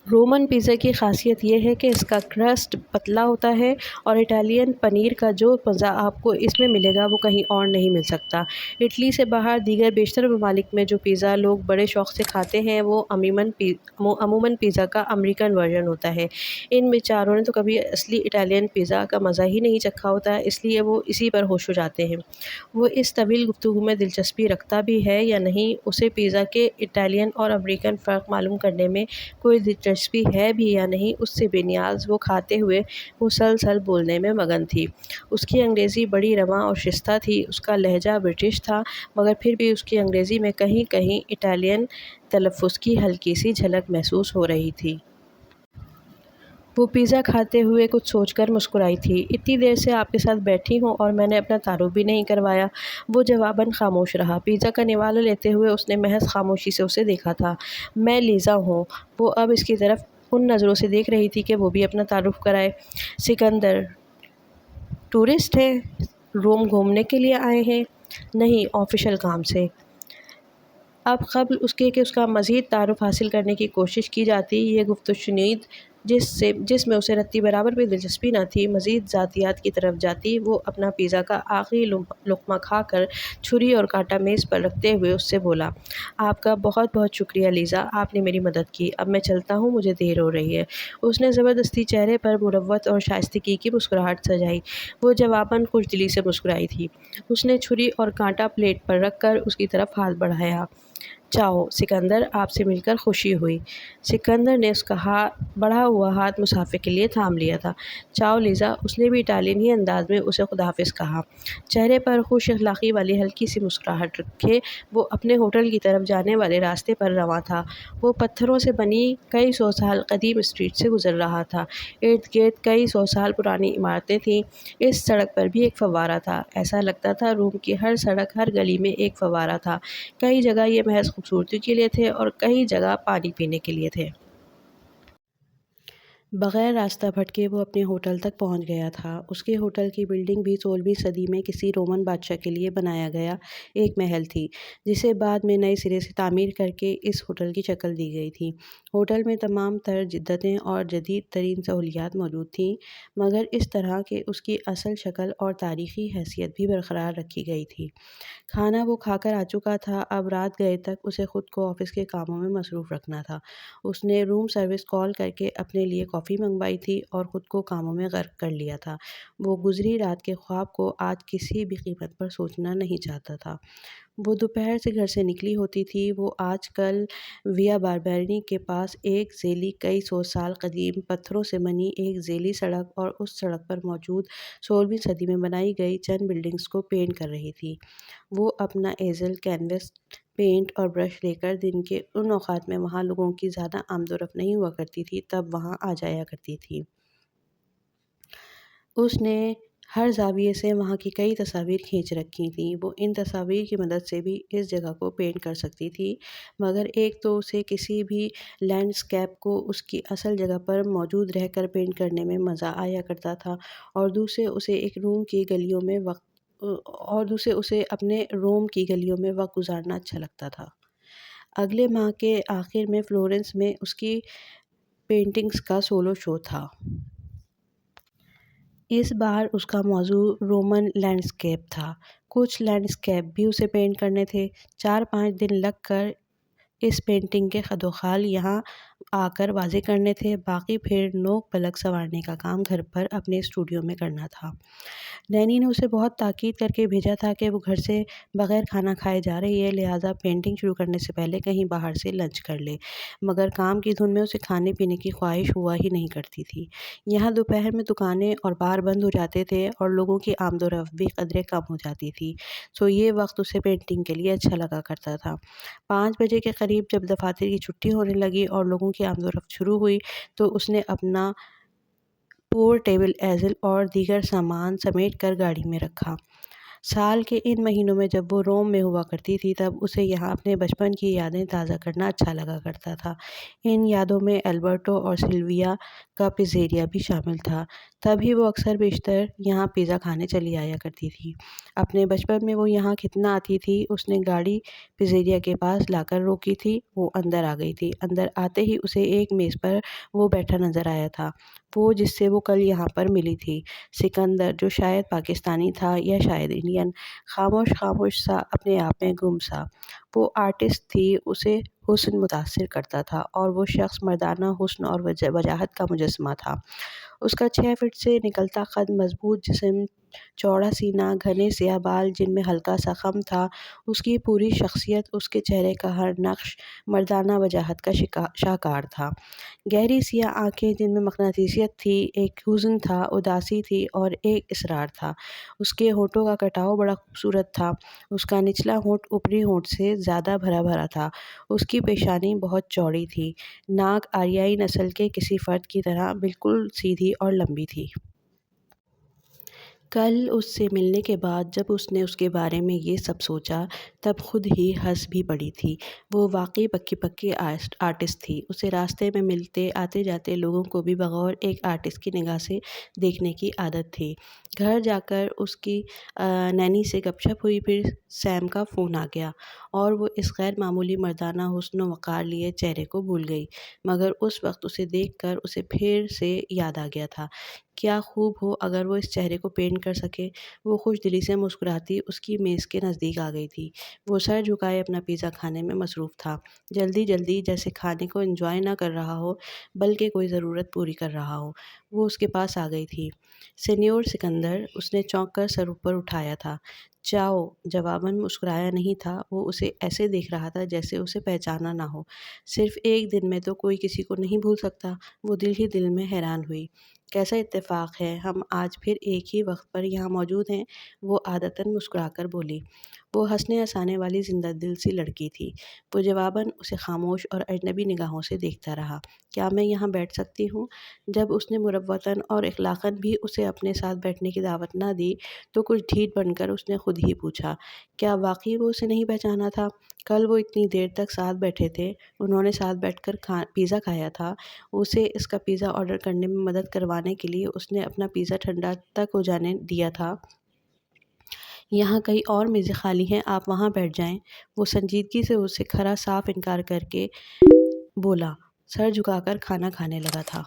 Roman pizza کی خاصیت یہ ہے کہ اس کا کرسٹ پتلا ہوتا ہے اور اٹالین پنیر کا جو مزہ آپ کو اس میں ملے گا وہ کہیں اور نہیں مل سکتا۔ اٹلی سے باہر دیگر بیشتر ممالک میں جو پیزا لوگ بڑے شوق سے کھاتے ہیں وہ عموماً پیزا کا امریکن ورژن ہوتا ہے۔ ان بیچاروں نے تو کبھی اصلی اٹالین پیزا کا مزہ ہی نہیں چکھا ہوتا، اس لیے وہ اسی پر ہوش ہو جاتے ہیں۔ وہ اس طویل گفتگو میں دلچسپی رکھتا بھی ہے یا نہیں، اسے پیزا کے اٹالین اور امریکن فرق معلوم کرنے میں کوئی دلچسپی ہے بھی یا نہیں، اس سے بے نیاز وہ کھاتے ہوئے مسلسل بولنے میں مگن تھی۔ اس کی انگریزی بڑی رواں اور شائستہ تھی، اس کا لہجہ برٹش تھا، مگر پھر بھی اس کی انگریزی میں کہیں کہیں اٹالین تلفظ کی ہلکی سی جھلک محسوس ہو رہی تھی۔ وہ پیزا کھاتے ہوئے کچھ سوچ کر مسکرائی تھی۔ اتنی دیر سے آپ کے ساتھ بیٹھی ہوں اور میں نے اپنا تعارف بھی نہیں کروایا۔ وہ جواباً خاموش رہا۔ پیزا کا نوالا لیتے ہوئے اس نے محض خاموشی سے اسے دیکھا تھا۔ میں لیزا ہوں۔ وہ اب اس کی طرف ان نظروں سے دیکھ رہی تھی کہ وہ بھی اپنا تعارف کرائے۔ سکندر ٹورسٹ ہیں؟ روم گھومنے کے لیے آئے ہیں؟ نہیں، آفیشل کام سے۔ اب قبل اس کے کہ اس کا مزید تعارف حاصل کرنے کی کوشش کی جاتی، یہ گفت و شنید جس میں اسے رتی برابر بھی دلچسپی نہ تھی مزید ذاتیات کی طرف جاتی۔ وہ اپنا پیزا کا آخری لقمہ کھا کر چھری اور کانٹا میز پر رکھتے ہوئے اس سے بولا، آپ کا بہت بہت شکریہ لیزا، آپ نے میری مدد کی۔ اب میں چلتا ہوں، مجھے دیر ہو رہی ہے۔ اس نے زبردستی چہرے پر مروت اور شائستگی کی مسکراہٹ سجائی۔ وہ جواباً خوش دلی سے مسکرائی تھی۔ اس نے چھری اور کانٹا پلیٹ پر رکھ کر اس کی طرف ہاتھ بڑھایا۔ چاؤ سکندر، آپ سے مل کر خوشی ہوئی۔ سکندر نے اس کا بڑھا ہوا ہاتھ مسافے کے لیے تھام لیا تھا۔ چاؤ لیزا، اس نے بھی اٹالین انداز میں اسے خدا حافظ کہا۔ چہرے پر خوش اخلاقی والی ہلکی سی مسکراہٹ رکھے وہ اپنے ہوٹل کی طرف جانے والے راستے پر رواں تھا۔ وہ پتھروں سے بنی کئی سو سال قدیم اسٹریٹ سے گزر رہا تھا۔ ارد گرد کئی سو سال پرانی عمارتیں تھیں۔ اس سڑک پر بھی ایک فوارہ تھا۔ ایسا لگتا تھا روم کی ہر سڑک، ہر گلی میں ایک فوارہ تھا۔ کئی جگہ یہ محض خوبصورتی کے لیے تھے اور کئی جگہ پانی پینے کے لیے تھے۔ بغیر راستہ بھٹکے وہ اپنے ہوٹل تک پہنچ گیا تھا۔ اس کے ہوٹل کی بلڈنگ بھی 16ویں صدی میں کسی رومن بادشاہ کے لیے بنایا گیا ایک محل تھی، جسے بعد میں نئے سرے سے تعمیر کر کے اس ہوٹل کی شکل دی گئی تھی۔ ہوٹل میں تمام تر جدتیں اور جدید ترین سہولیات موجود تھیں، مگر اس طرح کہ اس کی اصل شکل اور تاریخی حیثیت بھی برقرار رکھی گئی تھی۔ کھانا وہ کھا کر آ چکا تھا، اب رات گئے تک اسے خود کو آفس کے کاموں میں مصروف رکھنا تھا۔ اس نے روم سروس کال کر کے اپنے لیے کافی منگوائی تھی اور خود کو کاموں میں غرق کر لیا تھا۔ وہ گزری رات کے خواب کو آج کسی بھی قیمت پر سوچنا نہیں چاہتا تھا۔ وہ دوپہر سے گھر سے نکلی ہوتی تھی۔ وہ آج کل ویا باربرینی کے پاس ایک ذیلی کئی سو سال قدیم پتھروں سے بنی ایک ذیلی سڑک اور اس سڑک پر موجود 16ویں صدی میں بنائی گئی چند بلڈنگز کو پینٹ کر رہی تھی۔ وہ اپنا ایزل، کینوس، پینٹ اور برش لے کر دن کے ان اوقات میں وہاں لوگوں کی زیادہ آمد و رفت نہیں ہوا کرتی تھی تب وہاں آ جایا کرتی تھی۔ اس نے ہر زاویے سے وہاں کی کئی تصاویر کھینچ رکھی تھیں۔ وہ ان تصاویر کی مدد سے بھی اس جگہ کو پینٹ کر سکتی تھی، مگر ایک تو اسے کسی بھی لینڈسکیپ کو اس کی اصل جگہ پر موجود رہ کر پینٹ کرنے میں مزہ آیا کرتا تھا، اور دوسرے اسے اپنے روم کی گلیوں میں وقت گزارنا اچھا لگتا تھا۔ اگلے ماہ کے آخر میں فلورنس میں اس کی پینٹنگز کا سولو شو تھا۔ اس بار اس کا موضوع رومن لینڈسکیپ تھا۔ کچھ لینڈسکیپ بھی اسے پینٹ کرنے تھے۔ 4-5 دن لگ کر اس پینٹنگ کے خد و خال یہاں آ کر واضح کرنے تھے، باقی پھر نوک پلک سنوارنے کا کام گھر پر اپنے اسٹوڈیو میں کرنا تھا۔ نینی نے اسے بہت تاکید کر کے بھیجا تھا کہ وہ گھر سے بغیر کھانا کھائے جا رہی ہے، لہٰذا پینٹنگ شروع کرنے سے پہلے کہیں باہر سے لنچ کر لے، مگر کام کی دھن میں اسے کھانے پینے کی خواہش ہوا ہی نہیں کرتی تھی۔ یہاں دوپہر میں دکانیں اور بار بند ہو جاتے تھے اور لوگوں کی آمد و رفت بھی قدرے کم ہو جاتی تھی، سو یہ وقت اسے پینٹنگ کے لیے اچھا لگا کرتا تھا۔ 5 بجے کے قریب جب دفاتر کی چھٹی ہونے لگی اور لوگوں کی آمد و رفت شروع ہوئی تو اس نے اپنا پورٹیبل ایزل اور دیگر سامان سمیٹ کر گاڑی میں رکھا۔ سال کے ان مہینوں میں جب وہ روم میں ہوا کرتی تھی تب اسے یہاں اپنے بچپن کی یادیں تازہ کرنا اچھا لگا کرتا تھا۔ ان یادوں میں البرٹو اور سلویا کا پیزیریا بھی شامل تھا۔ تب ہی وہ اکثر بیشتر یہاں پیزا کھانے چلی آیا کرتی تھی۔ اپنے بچپن میں وہ یہاں کتنا آتی تھی۔ اس نے گاڑی پیزیریا کے پاس لا کر روکی تھی۔ وہ اندر آ گئی تھی۔ اندر آتے ہی اسے ایک میز پر وہ بیٹھا نظر آیا تھا، وہ جس سے وہ کل یہاں پر ملی تھی، سکندر، جو شاید پاکستانی تھا یا شاید انڈین، خاموش خاموش سا، اپنے آپ میں گم سا۔ وہ آرٹسٹ تھی، اسے حسن متاثر کرتا تھا اور وہ شخص مردانہ حسن اور وجاہت کا مجسمہ تھا۔ اس کا 6 فٹ سے نکلتا قد، مضبوط جسم، چوڑا سینہ، گھنے سیاہ بال جن میں ہلکا سا خم تھا، اس کی پوری شخصیت، اس کے چہرے کا ہر نقش مردانہ وجاہت کا شاہکار تھا۔ گہری سیاہ آنکھیں جن میں مقناطیسیت تھی، ایک حزن تھا، اداسی تھی اور ایک اصرار تھا۔ اس کے ہونٹوں کا کٹاؤ بڑا خوبصورت تھا۔ اس کا نچلا ہونٹ اوپری ہونٹ سے زیادہ بھرا بھرا تھا۔ اس کی پیشانی بہت چوڑی تھی۔ ناک آریائی نسل کے کسی فرد کی طرح بالکل سیدھی اور لمبی تھی۔ کل اس سے ملنے کے بعد جب اس نے اس کے بارے میں یہ سب سوچا تب خود ہی ہنس بھی پڑی تھی۔ وہ واقعی پکی پکی آرٹسٹ تھی۔ اسے راستے میں ملتے آتے جاتے لوگوں کو بھی بغور ایک آرٹسٹ کی نگاہ سے دیکھنے کی عادت تھی۔ گھر جا کر اس کی نینی سے گپ شپ ہوئی، پھر سیم کا فون آ گیا اور وہ اس غیر معمولی مردانہ حسن و وقار لیے چہرے کو بھول گئی، مگر اس وقت اسے دیکھ کر اسے پھر سے یاد آ گیا تھا۔ کیا خوب ہو اگر وہ اس چہرے کو پینٹ کر سکے۔ وہ خوش دلی سے مسکراتی اس کی میز کے نزدیک آ گئی تھی۔ وہ سر جھکائے اپنا پیزا کھانے میں مصروف تھا، جلدی جلدی، جیسے کھانے کو انجوائے نہ کر رہا ہو بلکہ کوئی ضرورت پوری کر رہا ہو۔ وہ اس کے پاس آ گئی تھی۔ سینیور سکندر، اس نے چونک کر سر اوپر اٹھایا تھا۔ چاؤ، جواباً مسکرایا نہیں تھا۔ وہ اسے ایسے دیکھ رہا تھا جیسے اسے پہچانا نہ ہو۔ صرف ایک دن میں تو کوئی کسی کو نہیں بھول سکتا۔ وہ دل ہی دل میں حیران ہوئی۔ کیسا اتفاق ہے، ہم آج پھر ایک ہی وقت پر یہاں موجود ہیں، وہ عادتاً مسکرا کر بولی۔ وہ ہنسنے ہنسانے والی زندہ دل سی لڑکی تھی۔ وہ جواباً اسے خاموش اور اجنبی نگاہوں سے دیکھتا رہا۔ کیا میں یہاں بیٹھ سکتی ہوں؟ جب اس نے مروتاً اور اخلاقاً بھی اسے اپنے ساتھ بیٹھنے کی دعوت نہ دی تو کچھ ڈھیٹ بن کر اس نے خود ہی پوچھا، کیا واقعی وہ اسے نہیں پہچانا تھا؟ کل وہ اتنی دیر تک ساتھ بیٹھے تھے، انہوں نے ساتھ بیٹھ کر پیزا کھایا تھا، اسے اس کا پیزا آرڈر کرنے میں مدد کروانے کے لیے اس نے اپنا پیزا ٹھنڈا تک ہو جانے دیا تھا۔ یہاں کئی اور میزیں خالی ہیں، آپ وہاں بیٹھ جائیں۔ وہ سنجیدگی سے اسے کھرا صاف انکار کر کے بولا، سر جھکا کر کھانا کھانے لگا تھا۔